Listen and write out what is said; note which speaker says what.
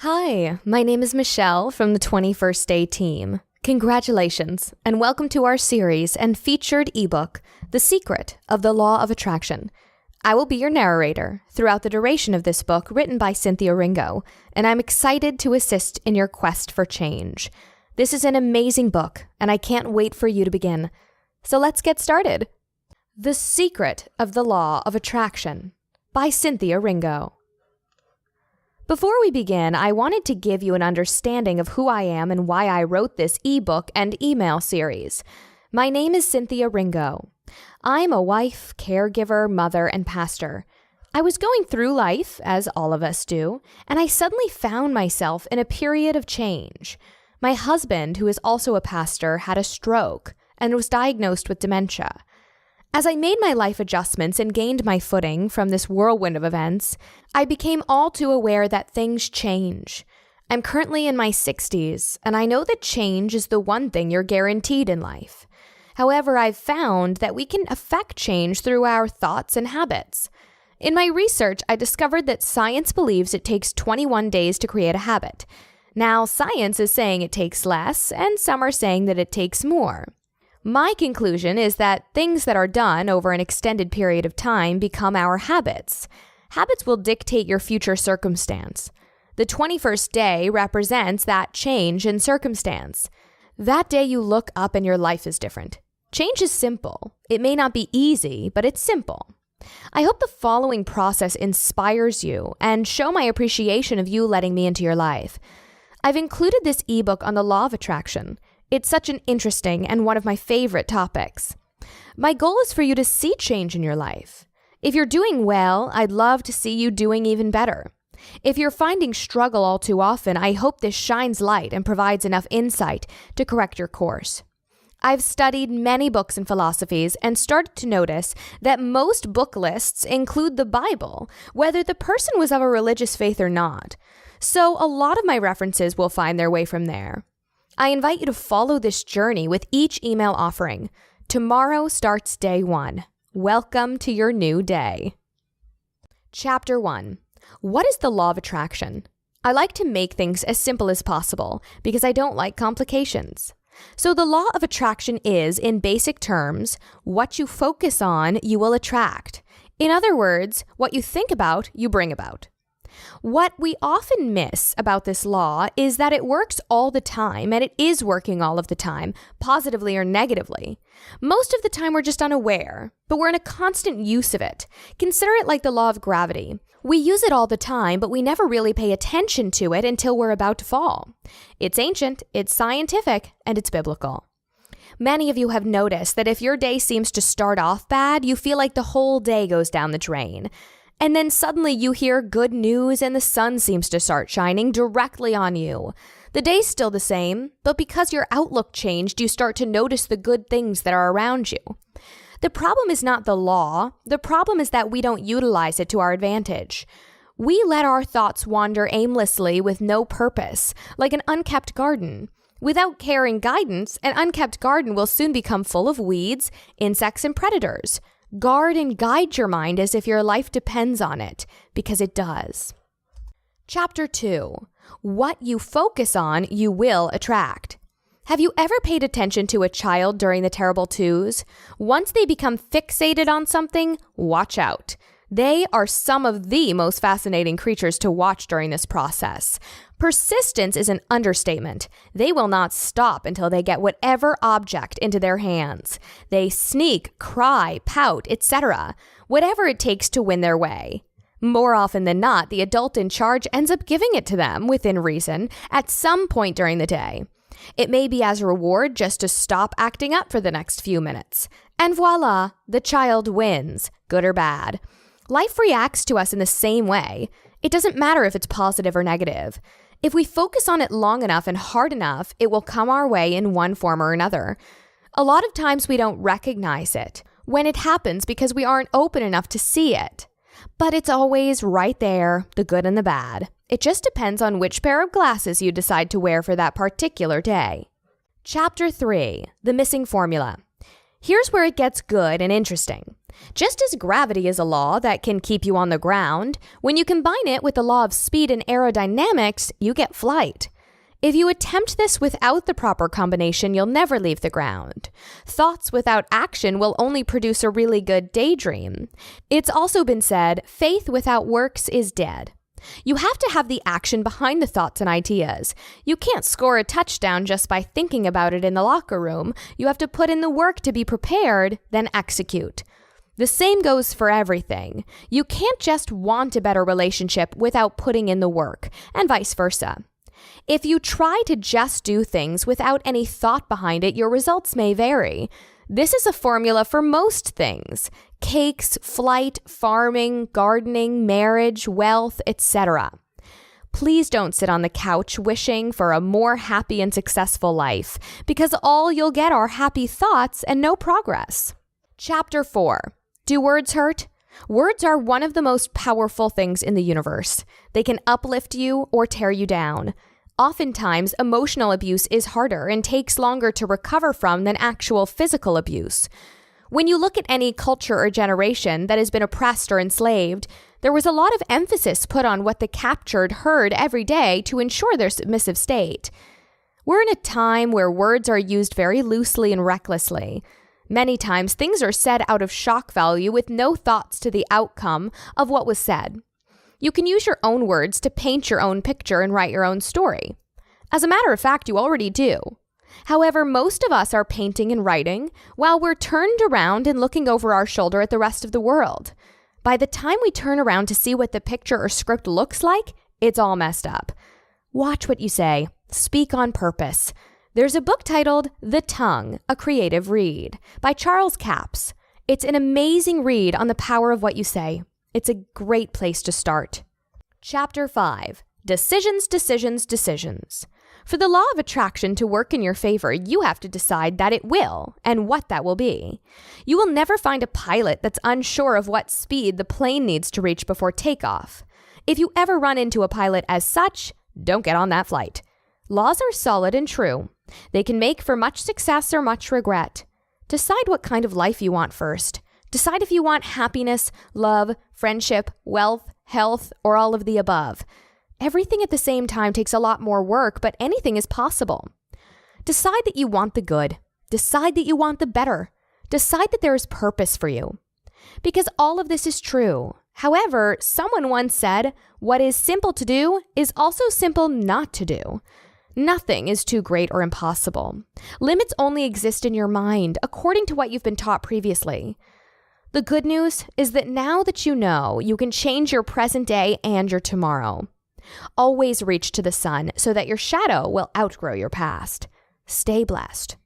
Speaker 1: Hi, my name is Michelle from the 21st Day team. Congratulations, and welcome to our series and featured ebook, The Secret of the Law of Attraction. I will be your narrator throughout the duration of this book written by Cynthia Ringo, and I'm excited to assist in your quest for change. This is an amazing book, and I can't wait for you to begin. So let's get started. The Secret of the Law of Attraction by Cynthia Ringo. Before we begin, I wanted to give you an understanding of who I am and why I wrote this ebook and email series. My name is Cynthia Ringo. I'm a wife, caregiver, mother, and pastor. I was going through life, as all of us do, and I suddenly found myself in a period of change. My husband, who is also a pastor, had a stroke and was diagnosed with dementia. As I made my life adjustments and gained my footing from this whirlwind of events, I became all too aware that things change. I'm currently in my 60s, and I know that change is the one thing you're guaranteed in life. However, I've found that we can affect change through our thoughts and habits. In my research, I discovered that science believes it takes 21 days to create a habit. Now, science is saying it takes less, and some are saying that it takes more. My conclusion is that things that are done over an extended period of time become our habits. Habits will dictate your future circumstance. The 21st day represents that change in circumstance. That day you look up and your life is different. Change is simple. It may not be easy, but it's simple. I hope the following process inspires you and show my appreciation of you letting me into your life. I've included this ebook on the law of attraction. It's such an interesting and one of my favorite topics. My goal is for you to see change in your life. If you're doing well, I'd love to see you doing even better. If you're finding struggle all too often, I hope this shines light and provides enough insight to correct your course. I've studied many books and philosophies and started to notice that most book lists include the Bible, whether the person was of a religious faith or not. So a lot of my references will find their way from there. I invite you to follow this journey with each email offering. Tomorrow starts day 1. Welcome to your new day. Chapter 1. What is the law of attraction? I like to make things as simple as possible because I don't like complications. So the law of attraction is, in basic terms, what you focus on, you will attract. In other words, what you think about, you bring about. What we often miss about this law is that it works all the time, and it is working all of the time, positively or negatively. Most of the time we're just unaware, but we're in a constant use of it. Consider it like the law of gravity. We use it all the time, but we never really pay attention to it until we're about to fall. It's ancient, it's scientific, and it's biblical. Many of you have noticed that if your day seems to start off bad, you feel like the whole day goes down the drain. And then suddenly you hear good news and the sun seems to start shining directly on you. The day's still the same, but because your outlook changed, you start to notice the good things that are around you. The problem is not the law. The problem is that we don't utilize it to our advantage. We let our thoughts wander aimlessly with no purpose, like an unkept garden. Without care and guidance, an unkept garden will soon become full of weeds, insects, and predators. Guard and guide your mind as if your life depends on it, because it does. Chapter 2. What you focus on, you will attract. Have you ever paid attention to a child during the terrible twos? Once they become fixated on something, watch out. They are some of the most fascinating creatures to watch during this process. Persistence is an understatement. They will not stop until they get whatever object into their hands. They sneak, cry, pout, etc. Whatever it takes to win their way. More often than not, the adult in charge ends up giving it to them, within reason, at some point during the day. It may be as a reward just to stop acting up for the next few minutes. And voila, the child wins, good or bad. Life reacts to us in the same way. It doesn't matter if it's positive or negative. If we focus on it long enough and hard enough, it will come our way in one form or another. A lot of times we don't recognize it when it happens because we aren't open enough to see it. But it's always right there, the good and the bad. It just depends on which pair of glasses you decide to wear for that particular day. Chapter 3. The Missing Formula. Here's where it gets good and interesting. Just as gravity is a law that can keep you on the ground, when you combine it with the law of speed and aerodynamics, you get flight. If you attempt this without the proper combination, you'll never leave the ground. Thoughts without action will only produce a really good daydream. It's also been said, faith without works is dead. You have to have the action behind the thoughts and ideas. You can't score a touchdown just by thinking about it in the locker room. You have to put in the work to be prepared, then execute. The same goes for everything. You can't just want a better relationship without putting in the work, and vice versa. If you try to just do things without any thought behind it, your results may vary. This is a formula for most things: cakes, flight, farming, gardening, marriage, wealth, etc. Please don't sit on the couch wishing for a more happy and successful life, because all you'll get are happy thoughts and no progress. Chapter 4. Do words hurt? Words are one of the most powerful things in the universe. They can uplift you or tear you down. Oftentimes, emotional abuse is harder and takes longer to recover from than actual physical abuse. When you look at any culture or generation that has been oppressed or enslaved, there was a lot of emphasis put on what the captured heard every day to ensure their submissive state. We're in a time where words are used very loosely and recklessly. Many times, things are said out of shock value with no thoughts to the outcome of what was said. You can use your own words to paint your own picture and write your own story. As a matter of fact, you already do. However, most of us are painting and writing while we're turned around and looking over our shoulder at the rest of the world. By the time we turn around to see what the picture or script looks like, it's all messed up. Watch what you say. Speak on purpose. There's a book titled The Tongue, A Creative Read by Charles Capps. It's an amazing read on the power of what you say. It's a great place to start. Chapter 5. Decisions, decisions, decisions. For the law of attraction to work in your favor, you have to decide that it will and what that will be. You will never find a pilot that's unsure of what speed the plane needs to reach before takeoff. If you ever run into a pilot as such, don't get on that flight. Laws are solid and true. They can make for much success or much regret. Decide what kind of life you want first. Decide if you want happiness, love, friendship, wealth, health, or all of the above. Everything at the same time takes a lot more work, but anything is possible. Decide that you want the good. Decide that you want the better. Decide that there is purpose for you. Because all of this is true. However, someone once said, what is simple to do is also simple not to do. Nothing is too great or impossible. Limits only exist in your mind, according to what you've been taught previously. The good news is that now that you know, you can change your present day and your tomorrow. Always reach to the sun so that your shadow will outgrow your past. Stay blessed.